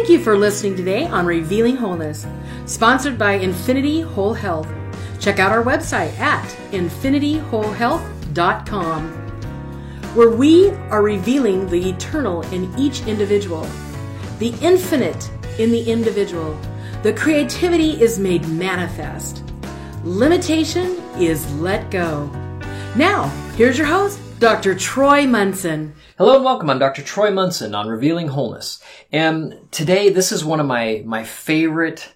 Thank you for listening today on Revealing Wholeness, sponsored by Infinity Whole Health. Check out our website at infinityWholeHealth.com, where we are revealing the eternal in each individual, the infinite in the individual. The creativity is made manifest. Limitation is let go. Now, here's your host, Dr. Troy Munson. Hello and welcome. I'm Dr. Troy Munson on Revealing Wholeness. And today, this is one of my favorite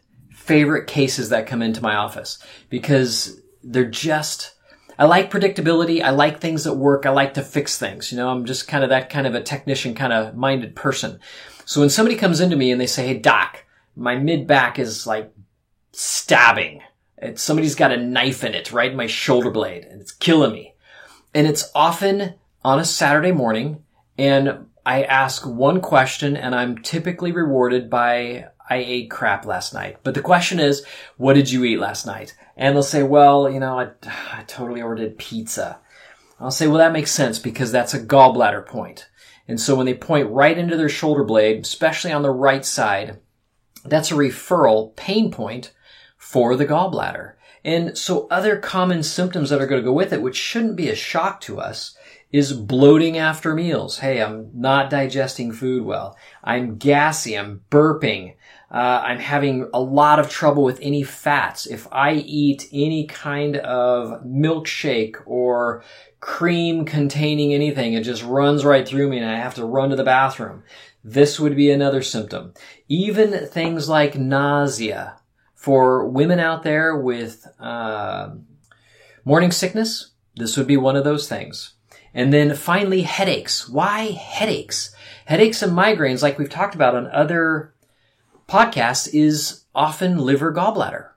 cases that come into my office because they're just, I like predictability. I like things that work. I like to fix things. You know, I'm just kind of that kind of a technician kind of minded person. So when somebody comes into me and they say, hey, doc, my mid-back is like stabbing. Somebody's got a knife in it, right in my shoulder blade, and it's killing me. And it's often on a Saturday morning, and I ask one question, and I'm typically rewarded by, I ate crap last night. But the question is, what did you eat last night? And they'll say, well, you know, I totally overdid pizza. I'll say, well, that makes sense because that's a gallbladder point. And so when they point right into their shoulder blade, especially on the right side, that's a referral pain point for the gallbladder. And so other common symptoms that are going to go with it, which shouldn't be a shock to us, is bloating after meals. Hey, I'm not digesting food well. I'm gassy. I'm burping. I'm having a lot of trouble with any fats. If I eat any kind of milkshake or cream containing anything, it just runs right through me and I have to run to the bathroom. This would be another symptom. Even things like nausea. For women out there with morning sickness, this would be one of those things. And then finally, headaches. Why headaches? Headaches and migraines, like we've talked about on other podcasts, is often liver gallbladder.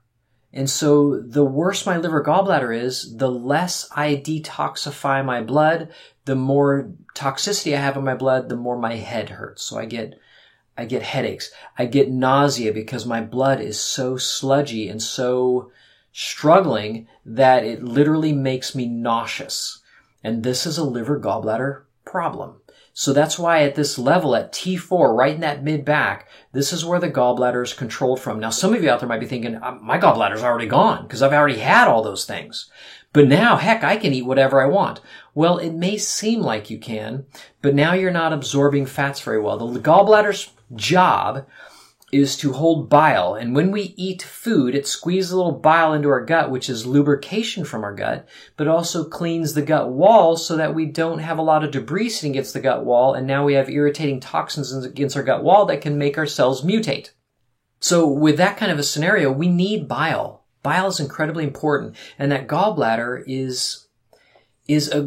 And so the worse my liver gallbladder is, the less I detoxify my blood, the more toxicity I have in my blood, the more my head hurts. So I get headaches. I get nausea because my blood is so sludgy and so struggling that it literally makes me nauseous. And this is a liver gallbladder problem. So that's why at this level, at T4, right in that mid-back, this is where the gallbladder is controlled from. Now, some of you out there might be thinking, my gallbladder's already gone because I've already had all those things. But now, heck, I can eat whatever I want. Well, it may seem like you can, but now you're not absorbing fats very well. The gallbladder's job is to hold bile. And when we eat food, it squeezes a little bile into our gut, which is lubrication from our gut, but also cleans the gut wall so that we don't have a lot of debris sitting against the gut wall. And now we have irritating toxins against our gut wall that can make our cells mutate. So with that kind of a scenario, we need bile. Bile is incredibly important. And that gallbladder is a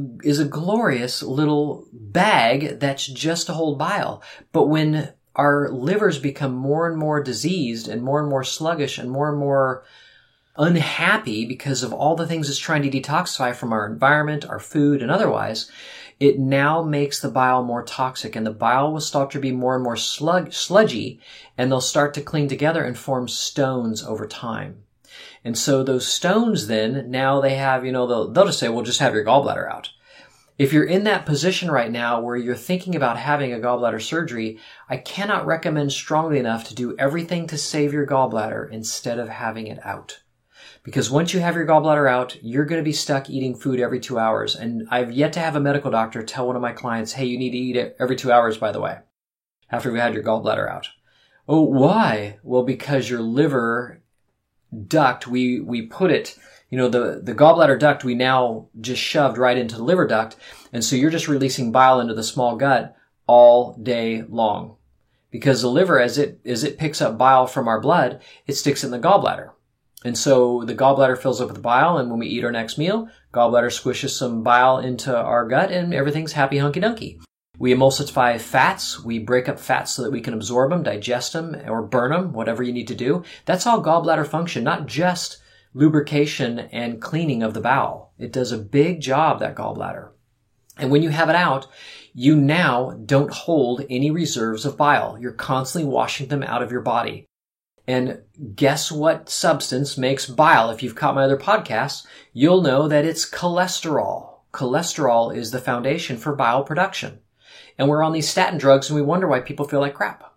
glorious little bag that's just to hold bile. But when our livers become more and more diseased and more sluggish and more unhappy because of all the things it's trying to detoxify from our environment, our food, and otherwise, it now makes the bile more toxic, and the bile will start to be more and more sludgy, and they'll start to cling together and form stones over time. And so those stones then, now they have, they'll just say, well, just have your gallbladder out. If you're in that position right now where you're thinking about having a gallbladder surgery, I cannot recommend strongly enough to do everything to save your gallbladder instead of having it out. Because once you have your gallbladder out, you're going to be stuck eating food every 2 hours. And I've yet to have a medical doctor tell one of my clients, hey, you need to eat it every 2 hours, by the way, after you've had your gallbladder out. Oh, why? Well, because your liver duct, we put it, the gallbladder duct we now just shoved right into the liver duct. And so you're just releasing bile into the small gut all day long. Because the liver, as it picks up bile from our blood, it sticks in the gallbladder. And so the gallbladder fills up with bile, and when we eat our next meal, gallbladder squishes some bile into our gut, and everything's happy hunky-dunky. We emulsify fats. We break up fats so that we can absorb them, digest them, or burn them, whatever you need to do. That's all gallbladder function, not just lubrication and cleaning of the bowel. It does a big job, that gallbladder. And when you have it out, you now don't hold any reserves of bile. You're constantly washing them out of your body. And guess what substance makes bile? If you've caught my other podcasts, you'll know that it's cholesterol. Cholesterol is the foundation for bile production. And we're on these statin drugs and we wonder why people feel like crap.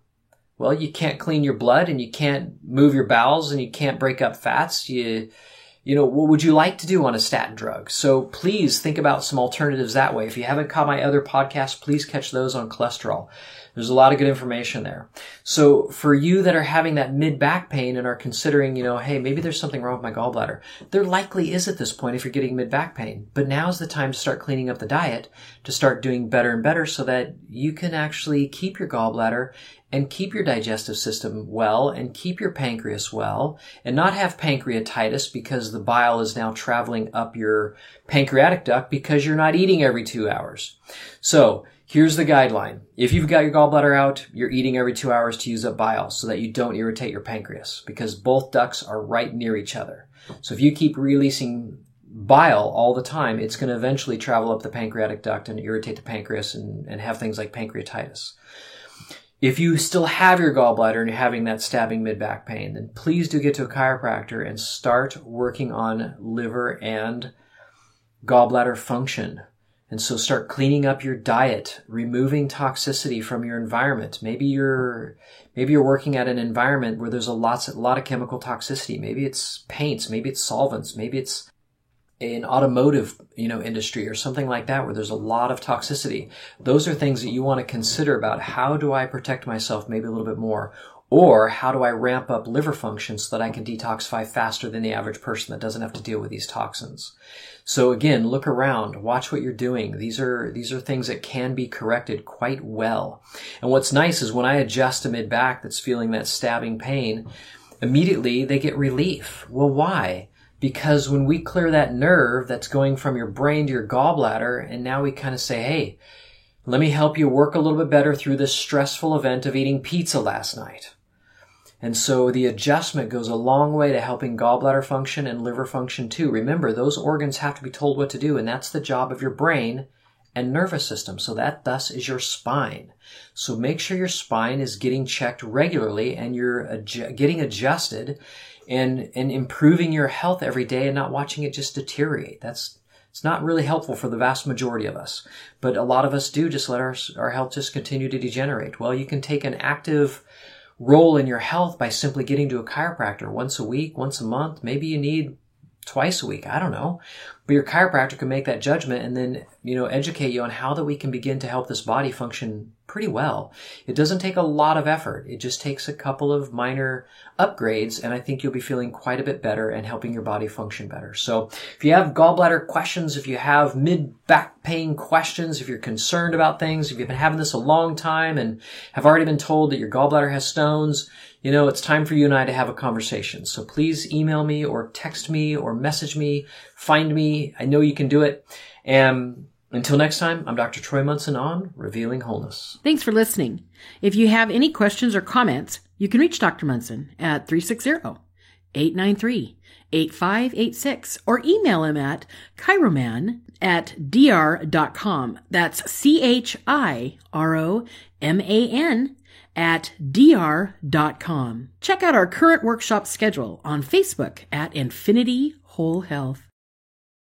Well, you can't clean your blood and you can't move your bowels and you can't break up fats. What would you like to do on a statin drug? So please think about some alternatives that way. If you haven't caught my other podcasts, please catch those on cholesterol. There's a lot of good information there. So for you that are having that mid-back pain and are considering, hey, maybe there's something wrong with my gallbladder, there likely is at this point if you're getting mid-back pain. But now's the time to start cleaning up the diet, to start doing better and better so that you can actually keep your gallbladder and keep your digestive system well and keep your pancreas well and not have pancreatitis because the bile is now traveling up your pancreatic duct because you're not eating every 2 hours. So here's the guideline. If you've got your gallbladder out, you're eating every 2 hours to use up bile so that you don't irritate your pancreas because both ducts are right near each other. So if you keep releasing bile all the time, it's going to eventually travel up the pancreatic duct and irritate the pancreas and have things like pancreatitis. If you still have your gallbladder and you're having that stabbing mid-back pain, then please do get to a chiropractor and start working on liver and gallbladder function. And so start cleaning up your diet, removing toxicity from your environment. Maybe you're working at an environment where there's a lot of chemical toxicity. Maybe it's paints, maybe it's solvents, maybe it's an automotive, industry or something like that where there's a lot of toxicity. Those are things that you want to consider about how do I protect myself maybe a little bit more, or how do I ramp up liver function so that I can detoxify faster than the average person that doesn't have to deal with these toxins. So again, look around, watch what you're doing. These are things that can be corrected quite well. And what's nice is when I adjust a mid-back that's feeling that stabbing pain, immediately they get relief. Well, why? Because when we clear that nerve that's going from your brain to your gallbladder, and now we kind of say, hey, let me help you work a little bit better through this stressful event of eating pizza last night. And so the adjustment goes a long way to helping gallbladder function and liver function too. Remember, those organs have to be told what to do, and that's the job of your brain and nervous system. So that thus is your spine. So make sure your spine is getting checked regularly and you're getting adjusted and improving your health every day and not watching it just deteriorate. It's not really helpful for the vast majority of us. But a lot of us do just let our health just continue to degenerate. Well, you can take an active role in your health by simply getting to a chiropractor once a week, once a month. Maybe you need twice a week. I don't know. But your chiropractor can make that judgment and then, educate you on how that we can begin to help this body function pretty well. It doesn't take a lot of effort. It just takes a couple of minor upgrades, and I think you'll be feeling quite a bit better and helping your body function better. So if you have gallbladder questions, if you have mid-back pain questions, if you're concerned about things, if you've been having this a long time and have already been told that your gallbladder has stones, it's time for you and I to have a conversation. So please email me or text me or message me, find me. I know you can do it. And until next time, I'm Dr. Troy Munson on Revealing Wholeness. Thanks for listening. If you have any questions or comments, you can reach Dr. Munson at 360-893-8586 or email him at chiroman@dr.com. That's chiroman@dr.com. Check out our current workshop schedule on Facebook at Infinity Whole Health.